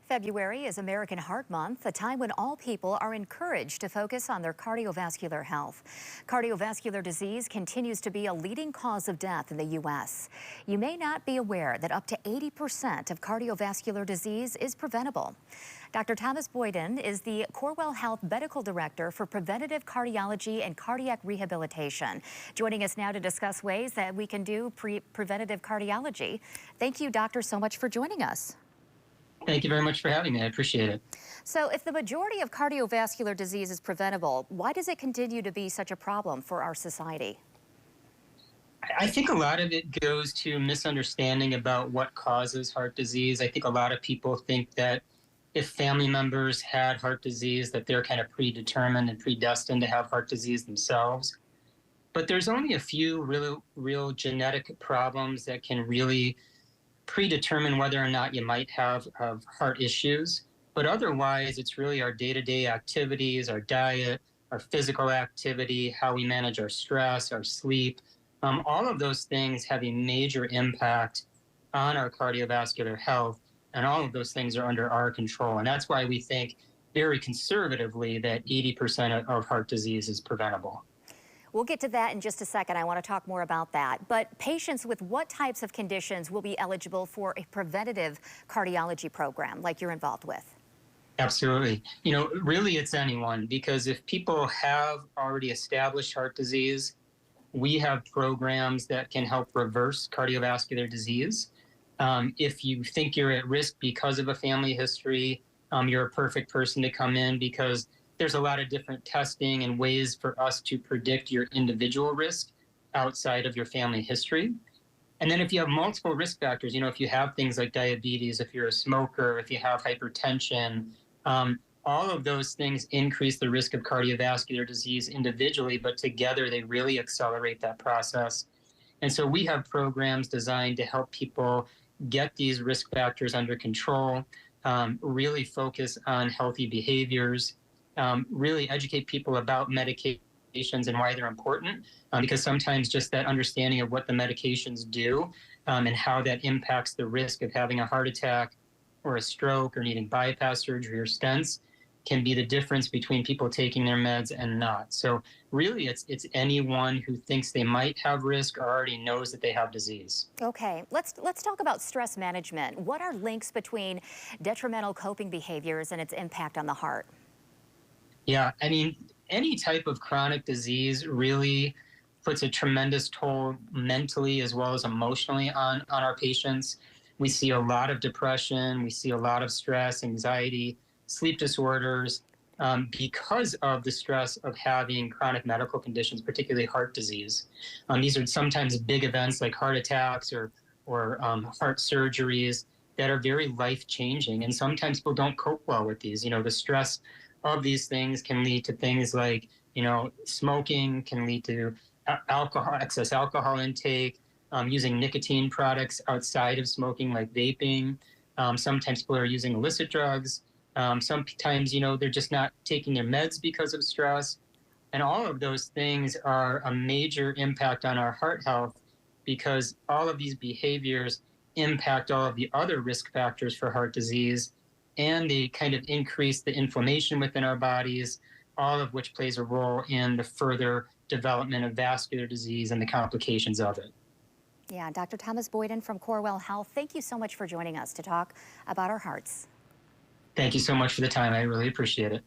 February is American Heart Month, a time when all people are encouraged to focus on their cardiovascular health. Cardiovascular disease continues to be a leading cause of death in the U.S. You may not be aware that up to 80% of cardiovascular disease is preventable. Dr. Thomas Boyden is the Corewell Health Medical Director for Preventative Cardiology and Cardiac Rehabilitation. Joining us now to discuss ways that we can do preventative cardiology. Thank you, doctor, so much for joining us. Thank you very much for having me. I appreciate it. So if the majority of cardiovascular disease is preventable, why does it continue to be such a problem for our society? I think a lot of it goes to misunderstanding about what causes heart disease. I think a lot of people think that if family members had heart disease, that they're kind of predetermined and predestined to have heart disease themselves. But there's only a few real genetic problems that can really predetermine whether or not you might have heart issues. But otherwise, it's really our day-to-day activities, our diet, our physical activity, how we manage our stress, our sleep. All of those things have a major impact on our cardiovascular health, and all of those things are under our control. And that's why we think very conservatively that 80% of heart disease is preventable. We'll get to that in just a second. I want to talk more about that. But patients with what types of conditions will be eligible for a preventative cardiology program like you're involved with? Absolutely. Really it's anyone, because if people have already established heart disease, we have programs that can help reverse cardiovascular disease. If you think you're at risk because of a family history, you're a perfect person to come in, because there's a lot of different testing and ways for us to predict your individual risk outside of your family history. And then if you have multiple risk factors, if you have things like diabetes, if you're a smoker, if you have hypertension, all of those things increase the risk of cardiovascular disease individually, but together they really accelerate that process. And so we have programs designed to help people get these risk factors under control, really focus on healthy behaviors, really educate people about medications and why they're important, because sometimes just that understanding of what the medications do and how that impacts the risk of having a heart attack or a stroke or needing bypass surgery or stents can be the difference between people taking their meds and not. So really it's anyone who thinks they might have risk or already knows that they have disease. Okay, let's talk about stress management. What are links between detrimental coping behaviors and its impact on the heart? Yeah, any type of chronic disease really puts a tremendous toll mentally as well as emotionally on our patients. We see a lot of depression, we see a lot of stress, anxiety, sleep disorders because of the stress of having chronic medical conditions, particularly heart disease. These are sometimes big events like heart attacks or heart surgeries that are very life-changing, and sometimes people don't cope well with these. The stress of these things can lead to things like, smoking, can lead to excess alcohol intake, using nicotine products outside of smoking like vaping. Sometimes people are using illicit drugs. Sometimes, they're just not taking their meds because of stress. And all of those things are a major impact on our heart health, because all of these behaviors impact all of the other risk factors for heart disease, and they kind of increase the inflammation within our bodies, all of which plays a role in the further development of vascular disease and the complications of it. Yeah, Dr. Thomas Boyden from Corewell Health, thank you so much for joining us to talk about our hearts. Thank you so much for the time. I really appreciate it.